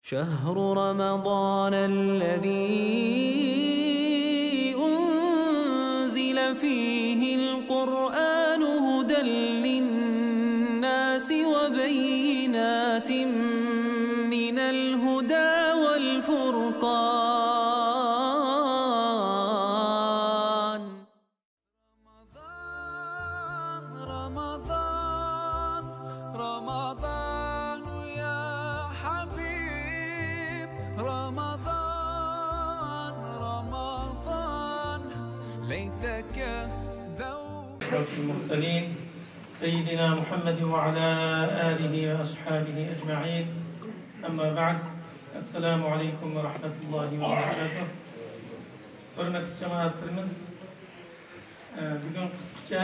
شهر رمضان الذي أنزل فيه القرآن هدى للناس وبينات من الهدى والفرقان رمضان رمضان يا حبيب رمضان رمضان ليتك دوم أشرف المرسلين سيدنا محمد وعلى آله وأصحابه أجمعين. أما بعد، السلام عليكم ورحمة الله وبركاته. Hürmetli cemaatlerimiz, bugün kısaca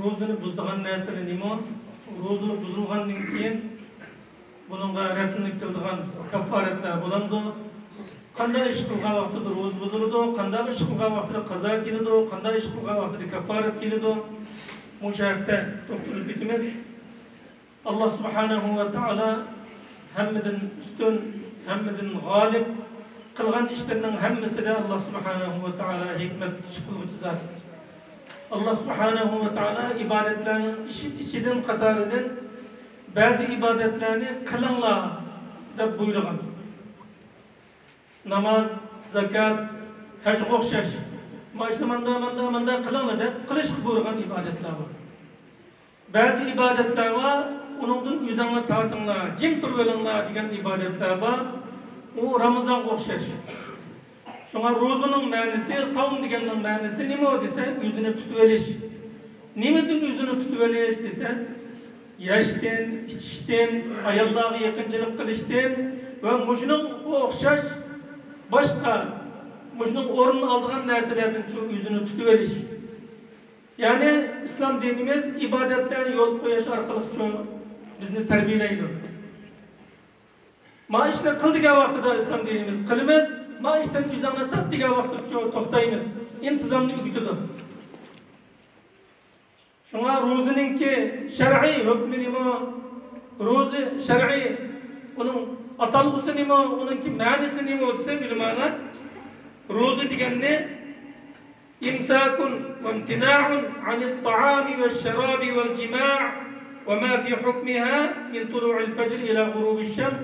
rozunu buzduğun nesili nimo, rozu buzulğandan keyin bununla rətinlik kıldıgan kafaretler bulamdı. Qanday iş qılğan vaqtida roz buzuldu, qanday iş qılğan vaqtida qaza kelidi, qanday iş qılğan vaqtida kafaret kelidi. Bu şərtdə toxtulub ketimiz. Allah subhanahu ve taala hammedin üstün, hammedin galip qılğan işlerinin hammasida Allah subhanahu ve taala hikmet qılğıcı zat. Allah subhanahu ve taala ibadetlerinin içinden qatarından bazı ibadetlerini qılınlar deb buyurgan. Namaz, zakat, hac o'xshash. Manda qılınlar deb qilishga buyurgan ibadetler var. Bazı ibadetler var, onundan yüzünü tartınlar, jim turib olinglar degan ibadetler var. O Ramazan o'xshash. Şuna rozunun ma'nosi, savm deganning ma'nosi nima desa, yüzünü tutib olish. Nimadan yüzünü tutib olish desa, yashdan, ichishdan, ayollarga yaqinchilik qilishdan va mushuning o'xshash boshqa mushuning o'rnini olgan narsalardan shu yüzünü tutib olish. Yani İslam dinimiz ibadetlerni yo'l qo'yish orqali bizni tarbiyalaydi. Ma ishni qil degan vaqtida İslam dinimiz qilamiz, ma ishdan o'zingni tap degan vaqtda to'xtaymiz. İntizomni o'rgatadi. Shunga ro'zininki shar'iy hukmi nima? Ro'zi shar'iy, uning atalg'usi nima, uningki ma'nosi nima desa bilmayman. Ro'zi deganni imsakun va imtina'un 'anil ta'ami vesh-sharabi vel-jima' وما في حكمها من طلوع الفجر إلى غروب الشمس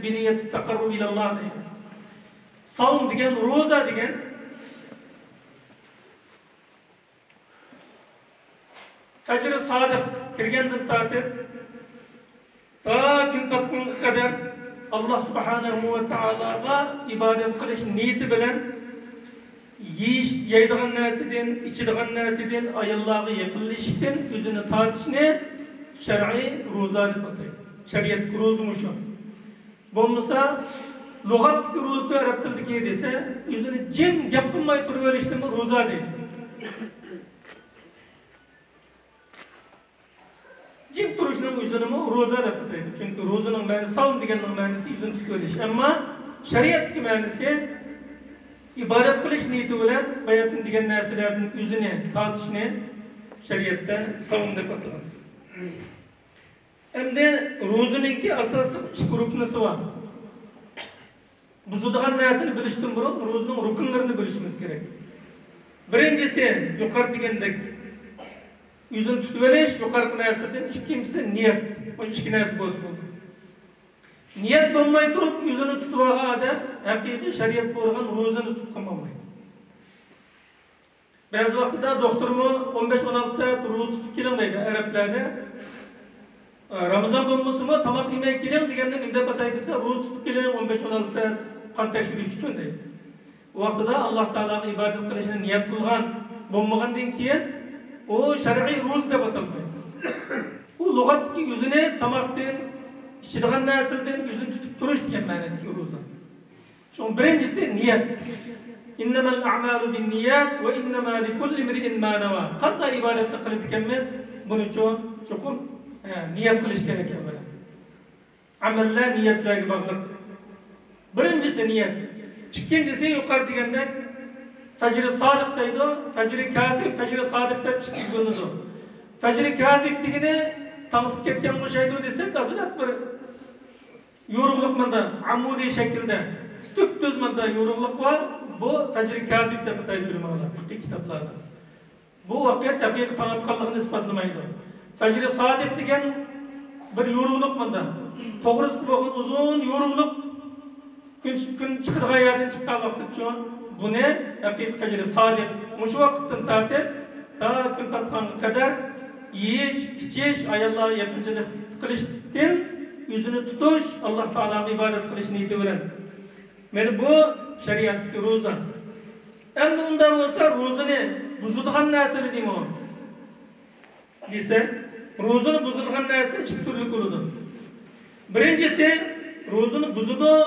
بنية التقرب إلى الله. Savm degan, roza degan fajr-i sodiq kirgandan tortib ta kun patgunga qadar Allah subhanahu va taologa ibodat qilish niyati bilan yeyish, yeydigan narsadan, ichadigan narsadan, ayollarga yaqinlashishdan o'zini tortishni shar'iy roza deb ataydi. Shariat roza mushu. Bo'lmasa lug'atdagi roza arab tilidagi desa, o'zini jim gap qilmay turib olishni roza deydi. Jim turishni o'zini roza deb ataydi. Chunki rozaning ma'nosi, savm deganning ma'nosi o'zini tutib olish. Ammo shariatdagi ma'nosi ibodat qilish niyati bilan bayotin degan narsalarning o'zini tortishni shariatda savm deb ataladi. Endi ro'zininki asosiy ish ruknisi bor. Buzadigan narsani bilishdan burun ro'zining ruknlarini bilishimiz kerak. Birinchisi yuqori degandek o'zini tutib olish, yuqorgi narsadan, ikkinchisi niyat. Bu ikki narsa bo'lsa bo'ldi. Niyat bo'lmay turib o'zini tutib olgan odam haqiqiy shariat buyurgan ro'zani tutib olmaydi. Ba'zi vaqtida doktormi 15-16 soat ro'za tutib keling deydi arablarda. Ramazon bo'lmasimi tamoq yemay keling deganda nima deb ataydi desa, ro'za tutib keling 15-16 soat qon tekshirish uchun deydi. Bu vaqtida Alloh taologa ibodat qilishni niyat qilgan bo'lmagandan keyin u shar'iy ro'za deb atalmaydi. U lug'atdagi o'zini tamoqdan, ichadigan narsadan o'zini tutib turish degan ma'nodagi ro'za. Shuning birinchisi niyat. İnnemal a'malu bin-niyat ve innema likulli imri'in ma nawa. Qanday ibodatni qilar ekanmiz, buni cho'qim niyat qilish kerak avval. Amallar niyatlarga bog'liq. Birinchisi niyat. Ikkinchisi yuqori deganda fajr-i sodiq deydi, fajr-i kadib, fajr-i sodiq deb ikki bo'linadi. Fajr-i kadib degani tangtib ketgan o'xshaydi desak, aslida bir yoruqluq manda amudi şekilde düz manda yoruqluq var. Bu Fecr-i Kadib deb ataydı ulemağlar, fıkıh kitaplarda. Bu vakit dakik tanıtkanlığını ispatlamaydı. Fecr-i Sadik degen bir yoruqluq manda. Toğrısı bolğan uzun yoruqluq gün çıkırgan yerden çıkkan vaqtçı bu ne? Dakik Fecr-i Sadik. Muşu vaqtdan tatip ta gün patqanğa kadar yiyiş, içiş, ayallara yakınçılık qilishdan yüzünü tutuş, Allah Teala'ya ibadet qilish niyeti bilen. Men bu şeriatdagi roza. Endi unda bo'lsa rozani buzadigan narsa deymi o? Desa, rozani buzadigan narsa ikki turli bo'ladi. Birinchisi, rozani buzadi,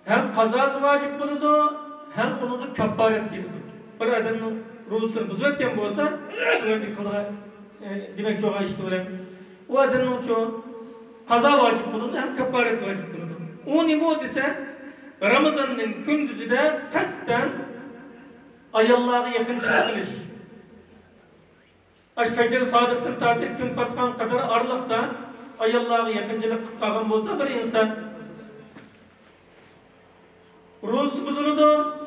hem qazosi vojib bo'ladi, hem unga kaffarat keladi. Bir odamning rozasini buzayotgan bo'lsa, shunday qilgan demak cho'g'a ishti bilan u odamning qazo vojib bo'ladi, hem kaffarat vojib bo'ladi. U nima desa, Ramazan'ın gündüzüde kasten ayallara yakınçılık kılış. Fecr-i Sadık'tan tatip gün patkan kadar aralıkta ayallara yakınçılık kılgan bolsa bir insan ruhusu bozuldu,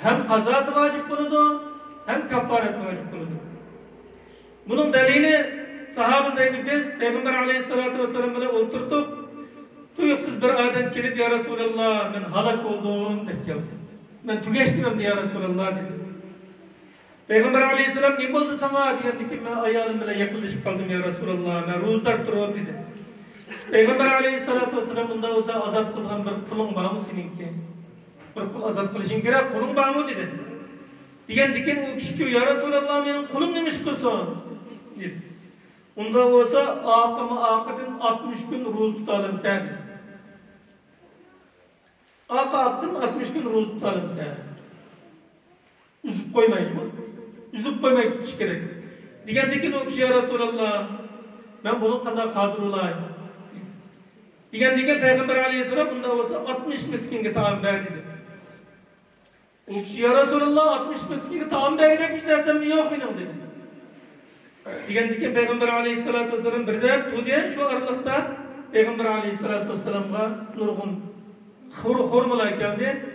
hem kazası vacip buludu, hem kafaret vacip buludu. Bunun delili sahabıdaydı biz Peygamber aleyhissalatu vesselam ile oturduk. Tuyuksuz bir adam gelip ya Resulallah ben halak oldum dedi geldi. Ben tügeçtim diye ya Resulallah dedi. Peygamber aleyhisselam ne oldu sana diye ki ben ayağım bile yakılışıp kaldım ya Resulallah. Ben ruzdar duruyorum dedi. Peygamber aleyhissalatu vesselam bunda olsa azat kılgan bir kulun var mı seninki? Bir kul azat kılışın gerek kulun var mı dedi. Diyen diken o kişi ya Resulallah benim kulum demiş kılsın dedi. Onda olsa akıdın 60 gün ruz tutalım sen. Akıdın 60 gün ruz tutalım sen. Üzüp koymayız mı? Üzüp koymayı tutuş gerek. Digendeki o kişi ya Resulallah ben bunun kadar kadir olayım. Digendeki Peygamber aleyhisselam bunda olsa 60 miskinge taam ver dedi. O kişi ya Resulallah 60 miskinge taam vermek dersem yok benim dedi. Digendeki Peygamber aleyhissalatu vesselam birde tudiye şu aralıkta Peygamber aleyhissalatu vesselam'a nurgun hormala geldi.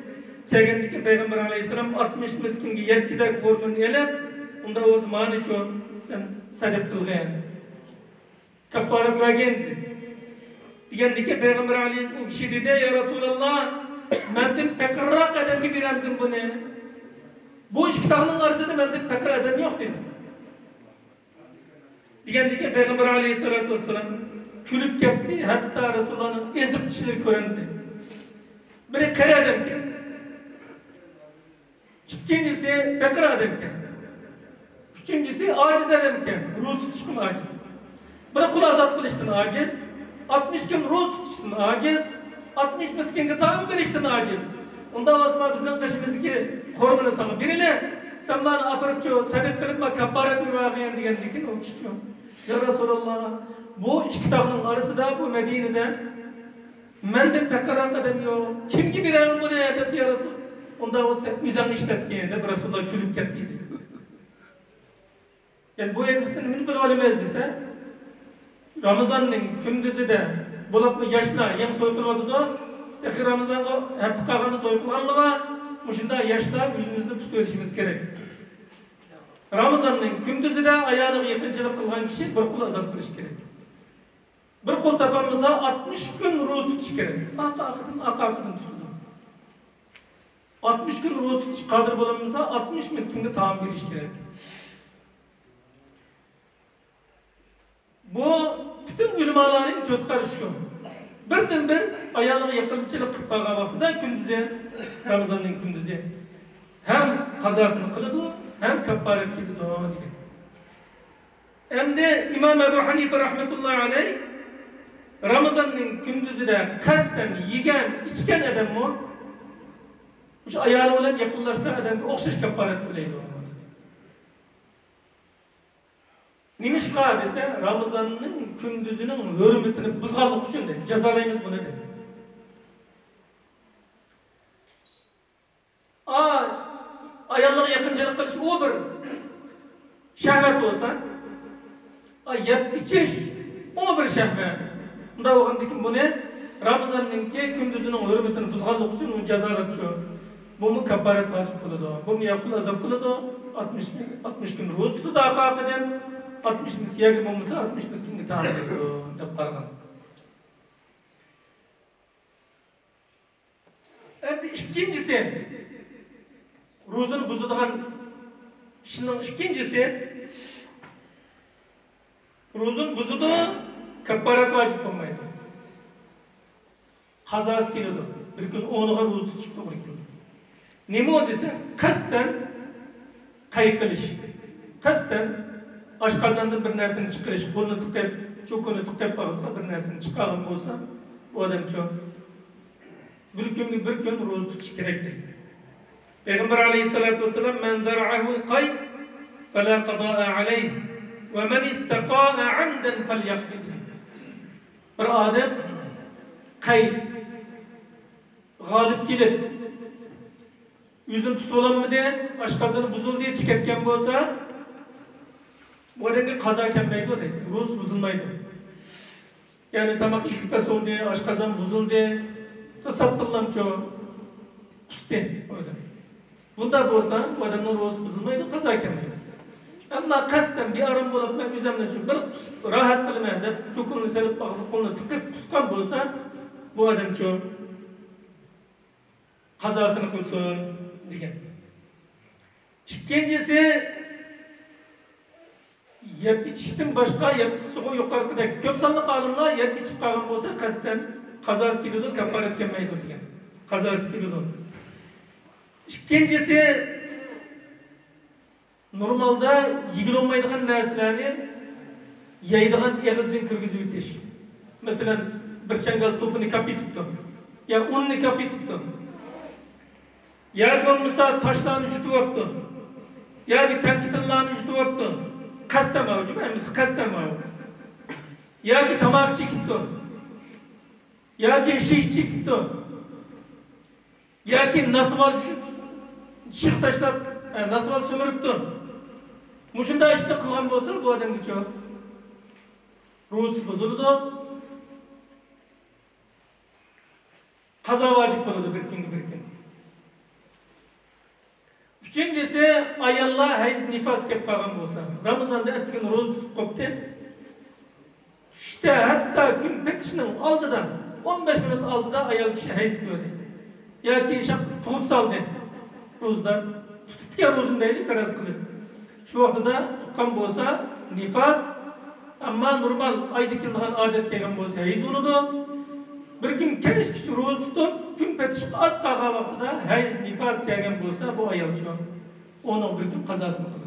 Kelgendeki Peygamber aleyhissalam 60 miskinge yetkide hormun elep onda o zaman için sen sadep kılgan. Kaparat vergen. Digendeki Peygamber aleyhissalam o kişi dedi ya Resulallah mendim pekirrak adam gibi bilemdim bunu. Bu iş kitabının arasında mendim pekir adam yok dedi. Digendeki Peygamber aleyhissalatu vesselam külüp kepti hatta Resulullah'ın ezip kişileri körendi. Biri kare adamken, ikincisi bekar adamken, üçüncüsü aciz adamken, ruh tutuşkun aciz. Biri kul azat kılıştın aciz, 60 gün ruh tutuştun aciz, 60 miskinge tam biliştin aciz. Onda Osman bizim kışımızdaki korumunu sana biriyle sen bana apırıp çoğu sebep kılıpma kaparet ürvağıyan diyen dikin o kişi çoğu. Ya Resulallah bu iki kitabın arası da bu Medine'de mende pekaran adam yok. Kim gibi bir bu ne dedi ya Resul? Onda o üzen işletkiyende bir Resulullah külüp kettiydi. Yani bu edisinin min bir olamaz dese Ramazan'ın gündüzü de bulup mu yaşla yan toykuladı da Eki Ramazan'a hep tıkağını toykulalı var. Muşunda yaşla yüzümüzde tutuyoruşumuz gerek. Ramazan'ın gündüzü de ayağını yakınçılık kılgan kişi bir kul azat kılış gerek. Bir kul tapamıza 60 gün roz tutuş gerek. Akakıdın tutulur. 60 gün roz tutuş kadir bulamıza 60 miskinde taam bir iş gerek. Bu bütün ulemaların göz karışı. Birden bir ayağını yakınçılık kılgan vaxtında gündüzü, Ramazan'ın gündüzü hem kazasını kılıdı hem kaparet gibi dua ediyor. Hem de İmam Ebu Hanife rahmetullahi aleyh Ramazan'ın gündüzü de kasten yiyen, içken adam mı? Şu ayağına olan yakınlaştığı adam bir okşaş kaparet bileydi o. Nimişka dese Ramazan'ın gündüzünün hürmetini bızgalık için dedi. Cezalayımız bunu dedi. Ayarlara yakıncalık kılış o bir şehvet olsa yap içiş o bir şehvet. Bunda oğan dikim bu ne? Ramazan'ınki gündüzünün hürmetini buzganlık için onu cezalatıyor. Bu mu kaparet vacip kılıdı? Bu mu yakul azap kılıdı? 60 gün roz tutudu akakiden 60 miskiyagi bulmasa 60 miskingi tamir ediyor dep qaragan. Endi ikincisi rozunu buzadigan ishning ikincisi rozunu buzudi kaparet vacip bo'lmaydi. Qazası keladi. Bir kun 10'ga roz tutish to'g'ri keladi. Nima o desa, qasdan qayıp qilish. Qasdan oshqozondan bir narsani chiqarish, qo'lni tiqib, cho'kini tiqib og'ziga bir narsani chiqargan bo'lsa, bu odamcha bir kun roz tutish kerak deydi. Payg'ambar alayhisolatu vasallam man zara'ahu al-qay fala qada'a alayhi va man istaqa'a 'amdan falyaqdi. Bir odam qay g'olib kelib yüzün tutulanmadı, aşkazanı buzul diye çıkartken bolsa, bu adamga qaza kelmaydi o deydi, roz buzulmaydi. Yani tamak iltifas oldu, aşkazan buzuldu, tasaptırlamço, püste o adam. Bunda bolsa, bu adamın roz buzulmaydı, qaza kelmaydi. Ama qasdan bir aram bolup, ben üzemden şu bir rahat kılmaydı, çokununu selip ağzı kolunu tıkıp puskan bolsa, bu adamço qazasını kılsın degan. İkincisi yeb içishdan boshqa yeb suvi yuqoridek ko'p sonli olimlar yeb ichib qolgan bo'lsa qasddan qazasi keladi, kafarat kelmaydi degan. Qazasi keladi. İkincisi normalda yigilolmaydigan narsalarni yeydigan egizdan kirgizib o'tish. Masalan, bir changal to'pini kapitibdi. Ya unni kapitibdi. Ya olmasa taşlarını yutup ya ki tenkitlerini yutup kastem avcı ben mesela kastem avcı ya ki tamak çekipti ya ki şiş çekipti ya ki nasıl var şık taşlar nasıl var sömürüptü muşunda işte kılgan olsa bu adam geçiyor Rus bozuldu kaza vacip oldu bir gün. Üçüncüsü ayallar hayız nifas kep qalgan bolsa, Ramazanda etkin roz tutup qopti. İşte hatta gün bitişinin aldıdan 15 minut aldıda ayal kişi hayız gördü. Ya ki şak tuğup saldı. Rozlar tutup ya rozundaydı karaz kılıyor. Şu vaxtıda tutkan bolsa nifas ama normal ayda kildiğen adet kelgan bolsa hayız oludu. Bir gün keş kişi roz tutup gün bitişik az qalgan vaxtıda hayız nifas kelgan bolsa bu ayal şu onun bir gün qazasını qılır.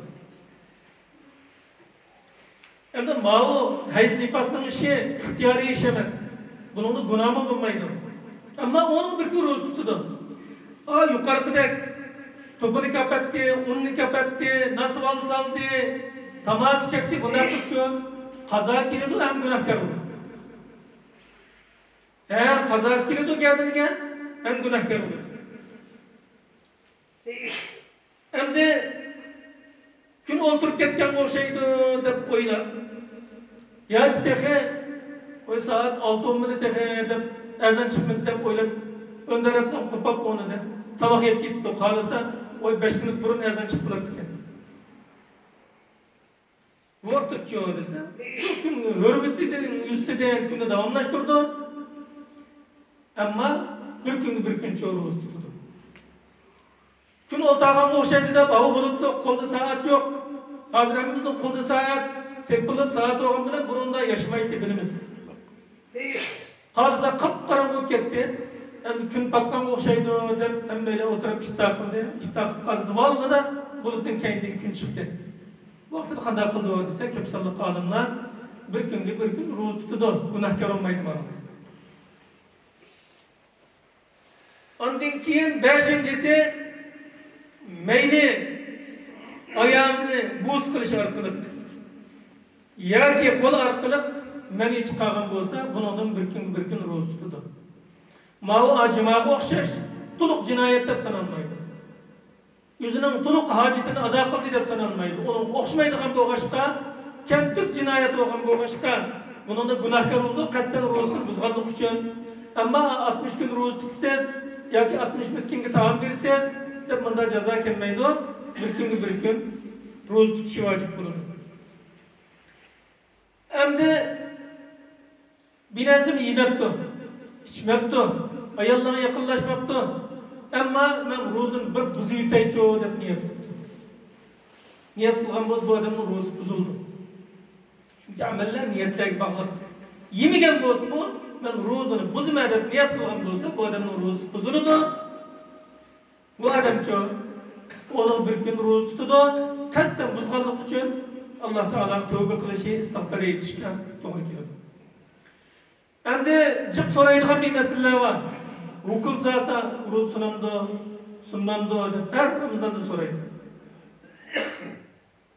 Endi ma'u hayız nifasının işi ixtiyari iş emas. Bunun da günahı bulmaydı. Ama onun bir gün roz tutudu. Yukarıdaki topunu kapattı, ununu kapattı, nasıl saldı, tamak çekti, bunlar tutuşu. Qaza keledi hem günahkar oldu. Eğer qazası keledi geldiğinde hem günahkar oldu. Endi gün oturup ketken o'xshaydi deb o'ylab yoki texe oy soat 6:10 texe deb azon chiqmadi deb o'ylab o'ndarabdan qopab onu deb tovoq yeb ketdi qolsa oy 5 minut burun azon chiqib qoladi ekan. Bu vaqtcha desa shu kun hurmatidan yuzsidan kunni davomlashtirdi. Ammo bir kun cho'roz tutdi. Gün oltağın o'xshaydi deb havo bulutlu qo'lda saat yo'q. Hozirmizning qo'lda saat, tek bulut saat olgan bilan burunda yaşamaydi bilimiz. Qolsa qip-qorong'i bo'lib ketdi. Endi kun patgan o'xshaydi deb ham böyle o'tirib ishtaq qildi. Ishtaq qolsa bo'ldi bulutdan keyin kun chiqdi. Vaqtida qanday qildi desa, ko'p sonli olimlar bir kun roz tutdi. Gunohkor olmaydi mana. Ondan keyin 5-incisi meyli ayağını buz kılış arkalık ya ki kol arkalık meni çıkargan bolsa bunun bir gün roz tutudu. Mavu acımağa okşaş tuluk cinayet dep sanılmaydı. Yüzünün tuluk hacetini ada kıldı dep sanılmaydı. Onun okşmaydıgan boğaşka kentlik cinayet olgan boğaşka bunun da günahkar oldu. Kasten rozunu buzganlık için Ama 60 gün roz tutsanız yoki 60 miskinga taom bersangiz deb bunda jazo kelmaydi. Bir gün roz tutishi vojib bo'ladi. Endi binazim yemabdi, ichmabdi, ayollarga yaqinlashmabdi. Ammo men rozini bir buzib yutaychi deb niyat qildi. Niyat qilgan bo'lsa bu odamning rozi buzildi. Chunki amallar niyatlarga bog'liq. Yemagan bo'lsa bu men rozini buzma deb niyat qilgan bo'lsa bu odamning rozi buziladi. Bu odamcha onun bir gün roz tutadi, qasdan buzganlik uchun Alloh taolo tavba qilishi, istig'for etishga to'g'ri keladi. Endi jiq so'raydigan bir masalalar bor. Rukun sasa roz sunamdi deb har Ramazonda so'raydi.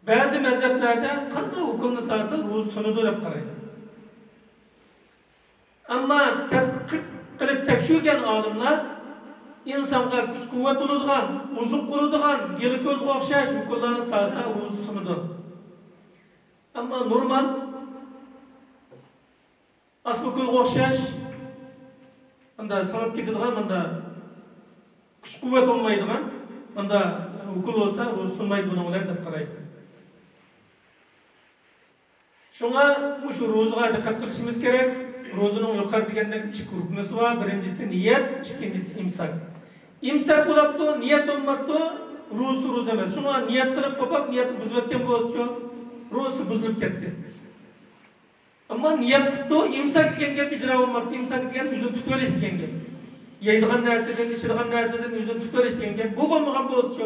Ba'zi mazhablarda qanday rukunni sasa roz sunadi deb qaraydi. Ammo tadqiq qilib tekshirgan olimlar insonga kuch-quvvat bo'ladigan, uzuq bo'ladigan, geli ko'zga o'xshash rukunlarni sasa roz sunadi. Ammo normal asbukul o'xshash unda sanab ketadigan, unda kuch-quvvat olmaydigan, unda rukun bo'lsa roz sunmaydi buninglar deb qaraydi. Şuna şu rozga dikkat qilishimiz kerak. Rozining yuqori degandek 2 rukni bor. Birinchisi niyat, ikkinchisi imsak. İmsak bo'libdi, niyat bo'lmabdi, roz emas. Shunga niyat qilib qo'yib, niyatni buzib o'tgan bo'lsa, roz buzilib ketdi. Ammo niyat qildi, imsak degan gap ijro bo'lmabdi. Imsak degan o'zini tutib olish degan gap. Yeydigan narsadan, ichadigan narsadan o'zini tutib olish degan gap. Bu bo'lmagan bo'lsa,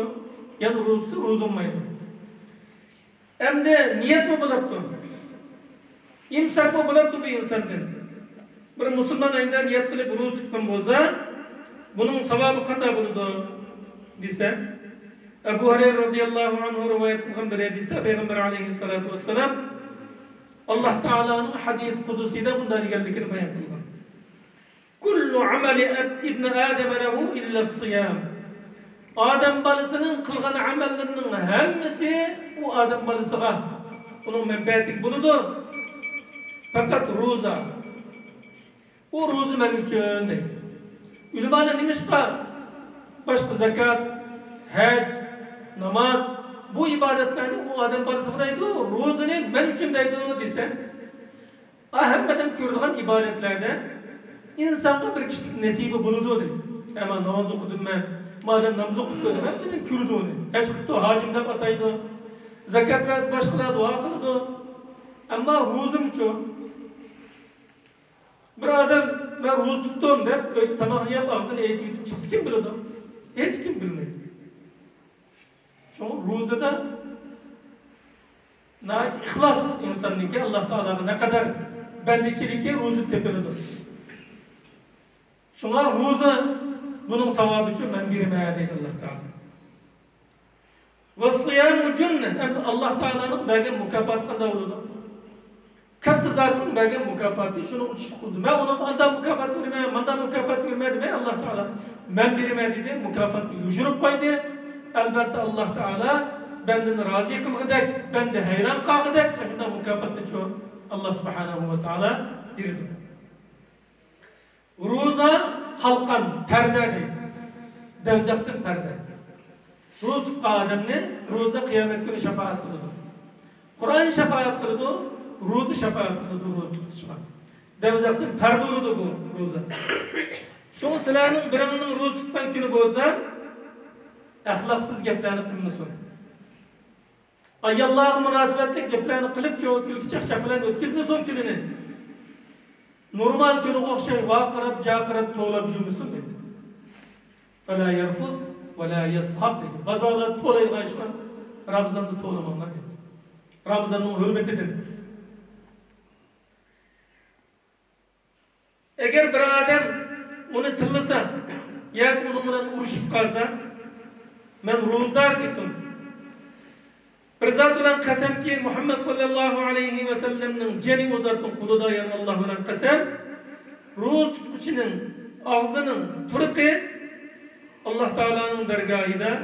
yana roz olmaydi. Endi niyat mı bo'libdi? İmsak mı bo'libdi bu insondan? Bir musulmon ayında niyat qilib roz tutgan bo'lsa, bunun savabı qanday bo'ladi desa, Abu Hurayra radhiyallohu anhu rivoyat qilgan bir hadisda Peygamber alayhissalatu vesselam Allah Taola'nın hadis qudusida bunday deganligini bayon qilgan. Kullu amali ibn Adem lahu illa as-siyam. Adam balasının qilgan amallarining hammasi u Adam balasiga uning manfaati bo'ladi. Faqat roza. O roza men uchun deydi. Ülemalar nimişka? Başka zakat, hac, namaz, bu ibadetlerini o adam parasıdaydı, rozunu ben içimdeydi dese, ahemmeden gördüğün ibadetlerde insanda bir kişilik nesibi buludu dedi. Ama namaz okudum ben, madem namaz okudum ben benim kürdü onu. Hac kıttı, hacimden ataydı, zakat versi başkalar dua kıldı. Ama rozum çok. Bir adam ben roz tuttum der, öyle tamamını yap, ağzını eğitip çıksın kim bilir o? Hiç kim bilmiyor. Şu rozada ihlas insanın ki Allah Teala'nın ne kadar bendiçilik rozu tepeledi. Şuna roza bunun savabı için ben birime deydi Allah Teala. Ve sıyamu cünne, Allah Teala'nın belki mükafat kadar oldu. Kattı zatın belki mükafatı şunu uçuştuk oldu. Ben ona anda mükafat vermeye, manda mükafat vermedim Allah Teala. Ben birime dedi, mükafat yücürüp koydu. Elbette Allah Teala benden razı kılgıdak, ben de hayran kalgıdak. Şunda mükafatını çoğu Allah Subhanahu ve Teala dirdi. Roza halkan perde değil. Devzaktın perde. Roz adamını, roza kıyamet günü şefaat kıldı. Kur'an şefaat kıldı. Rozu şefaat kıldı, roz tutuşma. Devzaktın perde oldu bu roza. Şu silahının birinin roz tutkan günü bolsa, ahlaksız geplerini kılmasın. Ayallah'ın münasebetlik geplerini kılıp çoğu külki çakçaklarını ötkizmesin gününü. Normal günü okşay, vakırıp, cakırıp, toğlap jümüsün dedi. فَلَا يَرْفُزْ وَلَا يَسْخَبْ dedi. Bazılar toğlayı kayışlar, Ramazan'da toğlamanlar dedi. Ramazan'ın hürmetidir. Eğer bir adam onu tillasa, ya onunla uruşup kalsa, ben rozdar desin. Bir zat olan kasem ki Muhammed sallallahu aleyhi ve sellem'nin ceni o zatın kulu dayan Allah olan kasem, roz tutkuçunun ağzının fırkı Allah Teala'nın dergahida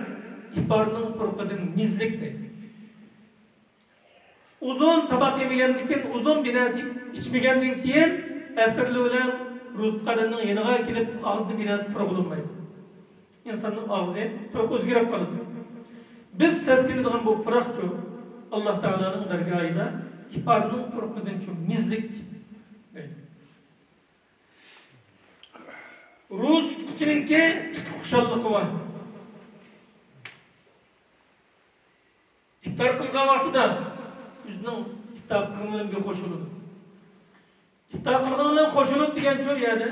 ihbarının fırkıdın nizlikti. Uzun tabak yemegendikin, uzun bir nasi içmegendikin kiyin esirli olan Rus kadının yanına gelip ağzını biraz turgulunmaydı. İnsanın ağzı çok özgürüp kalıp. Biz seskindiğin bu pırakçı Allah Teala'nın dergahıyla ihbarının turkudun çok mizlik deydi. Rus kişininki kuşallığı var. İftar kılgan vaxtıda yüzünün iftar kılgının bir hoşuluğu. İftar kılgının hoşuluğu diyen çöl yani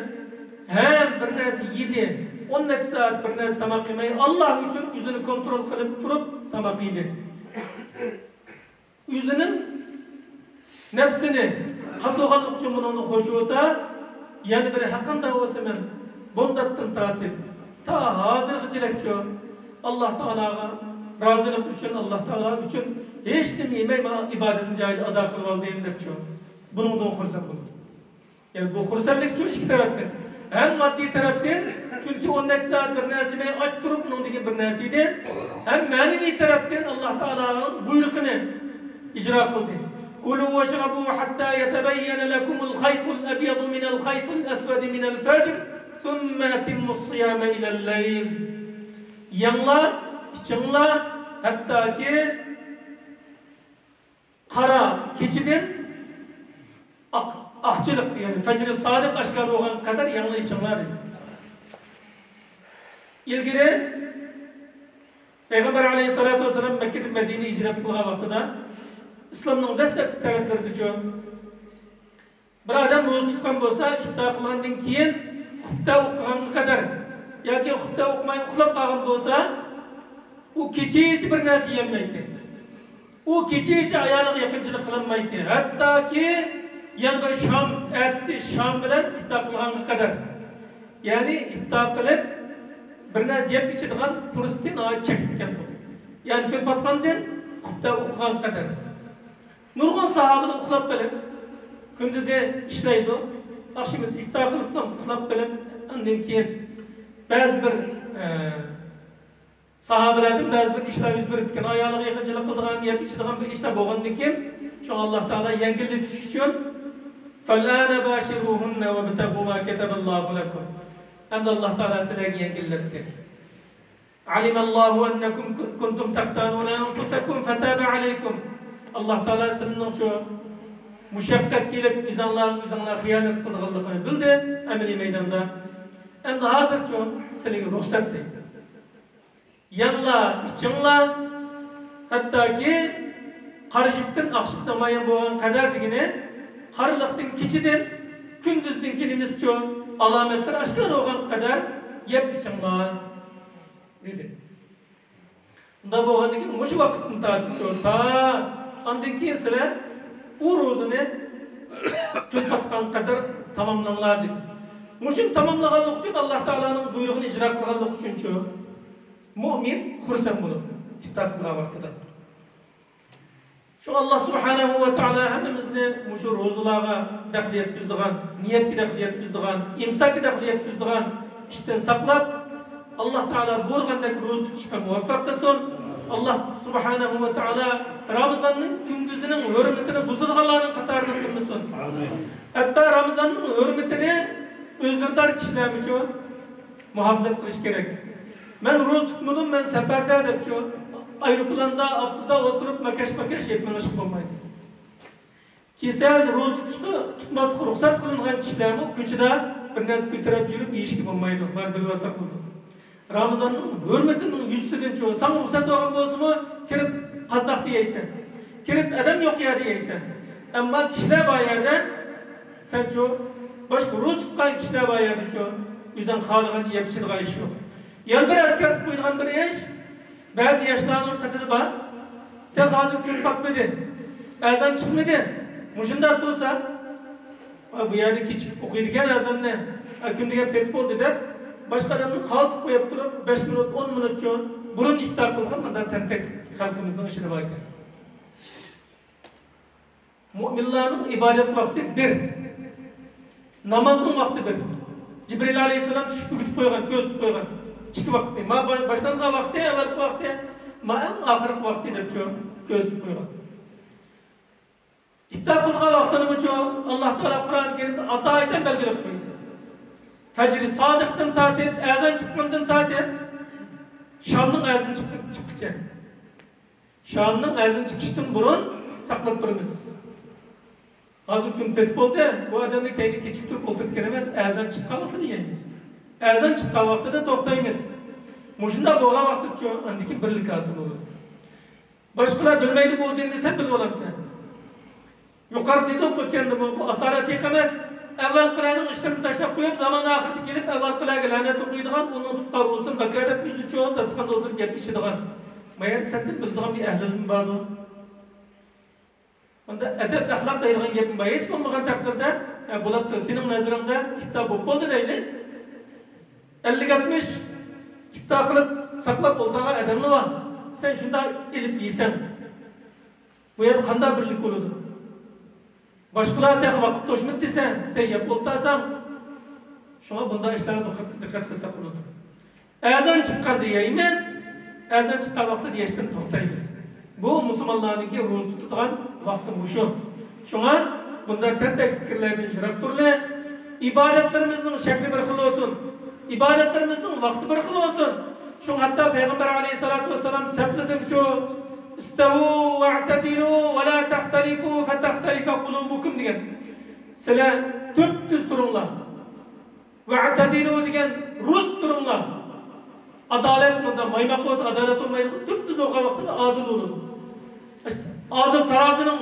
hem bir nesi yedi, 12 saat bir nesi tamak yemeyi Allah için yüzünü kontrol kılıp durup tamak yedi. Yüzünün nefsini kandoğallık için bunun hoşu olsa yani bir hakkında olsa ben bondattın tatil ta hazır gıcılek çöl Allah Teala'ga razılık için Allah Teala için hiç demeyeyim ibadetin cahil ada kılıp aldığım dep çöl. Bunun da okursak olur. Yani bu hursallık için iki taraftan. Hem maddi taraftan çünkü 12 saat bir nesime aç durup bunundaki bir nesiydi. Hem manevi taraftan Allah Teala'nın buyrukunu icra kıldı. Kulu ve şrabu hatta yetebeyyene lekumul khaytul ebyadu minel khaytul esvedi minel fecr thumme etimmus siyame ilel leyl. Yanla, içinla hatta ki kara keçiden akçılık yani fecr-i sadık aşkar olan kadar yanlı içinler. İlgili Peygamber aleyhissalatu vesselam Mekke'de Medine'ye hicret kılgan vaxtıda İslam'ın destek tarafları diyor. Bir adam roz tutkan bolsa iftar kılgandan keyin hutda okugan kadar yoki hutda okumay uxlab qolgan bolsa u kecha bir narsa yemaydi. U kecha ayoliga yaqinchilik qilinmaydi. Hattoki yani bir Şam ertesi Şam bilan iftar kılgan kadar. Yani iftar kılıp bir narsa yeb içadigan turistni chekkan. Yani kun batgandan hutda okugan kadar. Nurgun sahabını uxlab qilib, kunduzi ishlaydi, akşamisi iftar qilib uxlab qilib, undan keyin ba'zi bir sahabalardan ba'zi bir ishlar yuz berib ketgan, ayoliga yaqinchilik qiladigan, yeb ichadigan bir ishlar bo'lgandan keyin, shu Alloh taolo yengillik tushish uchun "Falana bashiruhunna wabtaghu ma kataballohu lakum." Hamda Alloh taolo sizlarga yengillatdi. Alimallohu annakum kuntum taxtanuna anfusakum fataba alaykum. Allah Teala sizning şu müşakkat kelib izanlar xiyanat qilganligini bildi amaliy maydonda. Endi hozircha sizlarga ruxsat deydi. Yanla, içinla hattoki qarishibdan aqshibdan mayin bo'lgan qadar degini qarilikdan kechidan kunduzdan kelimizcha alomatlar oshkor bo'lgan qadar yeb içinla dedi. Bunda bo'lgandan keyin o'sha vaqtni tatib ta ondan keyin sizlar u ro'zani kun batgan qadar tamomlanglar dedi. Mushun tamomlaganlik uchun Alloh taolaning buyrug'ini ijro qilganlik uchun mu'min xursand bo'ladi iftar qilgan vaqtida. Shu Alloh subhanahu va taolo hammamizni mushu ro'zalarga daxl yetkazadigan, niyatga daxl yetkazadigan, imsakga daxl yetkazadigan ishdan saqlab Alloh taolo buyurgandek ro'za tutishga muvaffaq qilsin. Allah subhanahu wa ta'ala Ramazan'ın gündüzünün hürmetini buzulganların katarını kılmasın. Hatta Ramazan'ın hürmetini özürdar kişiler için muhafazat kılış gerek. Ben roz tutmadım, ben seferde edip şu aeroplanda, aptızda oturup makeş yetmen ışık olmaydı. Kisel roz tutması ruhsat kılıngan kişiler bu köçede bir nez kütürep jürüp iyi işki olmaydı. Var bir vasak oldu. Ramazan'ın hürmetinin yüzsüden çoğu. Sana ruhsat olgan bozumu kirip qazdaq diyeysen. Kirip adam yok ya diyeysen. Ama kişiler bayarda sen çoğu başka roz tutkan kişiler bayarda çoğu. Yüzden xalıgancı yapışırga iş yok. Yan bir asker tutup koyduğun bir iş bazı yaşlarının katıdı var. Tek hazır gün bakmadı. Azan çıkmadı. Muşunda tutsa bu yerde keçip okuyurken azan ne? Kümdegen petip oldu der. Başka adamın kaltıp koyup durup 5 minut 10 minut çoğun burun iftar kılgan bundan tentek halkımızın işini var. Müminlerin ibadet vakti bir. Namazın vakti bir. Cibril aleyhisselam düşüp kütüp koygan, göz tutup koygan. İki vakti. Ma başlanğıç vakti, evvelki vakti, ma en ahirki vakti dep çoğun göz tutup koygan. İftar kılgan vaktinin çoğu Allah Teala Kur'an-ı Kerim'de ata ayeten belgelep koydu. Fecr-i Sadık'tan tatip, ezan çıkmandan tatip, Şam'ın ezan çıkışı. Şam'ın ezan çıkışından burun saklap durunuz. Azı gün petip oldu, bu adamda kendini keçip durup oturup gelemez, ezan çıkkan vakti diyemiz. Ezan çıkkan vakti de toktayımız. Muşunda doğal vakti çoğu, andaki birlik asıl olur. Başkalar bilmeydi bu dinini sen bilip olamsın. Yukarı dedi ötkende bu asaret yıkamaz. Evvel kılayının işlerini taşlap koyup zaman ahireti gelip evvel kılayga lanet okuyduğun onu tutar olsun bakarıp yüzü çoğun tasıkan doldurup yetmişidiğin. Mayar senden bildiğin bir ehlilim var bu. Onda edep ahlak dayılığın gepin var. Hiç bulmağın takdirde bulaptır. Senin nazarında kitap oldu deyli. 50-60 kitap kılıp saklap oltağa edemli var. Sen şunda ilip yiysen. Bu yer kanda birlik olurdu. Başkalar tek vakit toşmut desen, sen yap oltasan, şuna bunda işlere dikkat kılsak olurdu. Ezan çıkkar diyeyimiz, ezan çıkkar vakti diyeşten toktayımız. Bu Müslümanlarınki ruh tutulan vakti bu şu. Şuna bunda tek fikirlerden şeref turlu, ibadetlerimizin şekli bir xil olsun, ibadetlerimizin vakti bir xil olsun. Şuna hatta Peygamber aleyhissalatu vesselam seplidim şu, İstavu ve'tedilu ve la tahtalifu fetahhtalife kulubukum diyen. Sile tüptüz durumlar. Ve'tedilu diyen Rus durumlar. Adalet bunda maymak olsa adalet olmayı tüptüz oğa vaktinde adil olur. İşte adil tarazının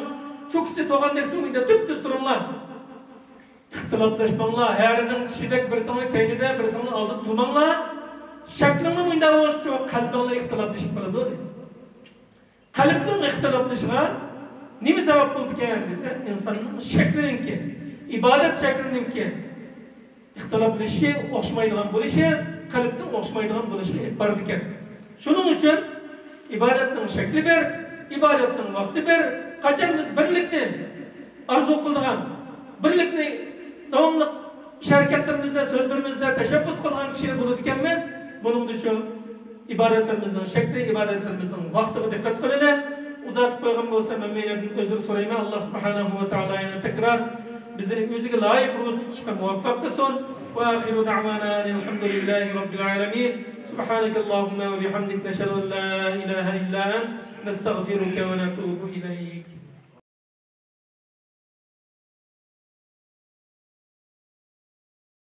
çok isi toğandaki çoğunda tüptüz durumlar. İhtilaflaşmanlar, herinin kişidek birisinin teynide birisinin aldık durmanlar. Şeklini bunda olsa çok kalbinle ihtilaflaşıp kaldı. Kalbinin ihtilaflaşına nimi sebep buldu ki dese insanın şeklininki, ibadet şeklininki ihtilaflışı, okşmaydıgan buluşu, kalbinin okşmaydıgan buluşu ihbardı ki. Şunun için ibadetin şekli bir, ibadetin vakti bir, kaçarımız birlikni arzu kıldıgan, birlikni devamlı şirketlerimizde, sözlerimizde teşebbüs kıldıgan kişiler bulur dikenmez. Bunun için ibadetlerimizin şekli, ibadetlerimizin vaktine dikkat kılın. Uzatıp koygan olsa memnuniyetten özür sorayım. Allah subhanahu ve teala'ya tekrar bizleri özüge layık ruh tutuşka muvaffak kılsın. Ve ahiru da'vana elhamdülillahi rabbil alemin. Subhanakallahumma ve bihamdik neşhedü en la ilahe illa ent nestağfiruke ve netubu ileyk.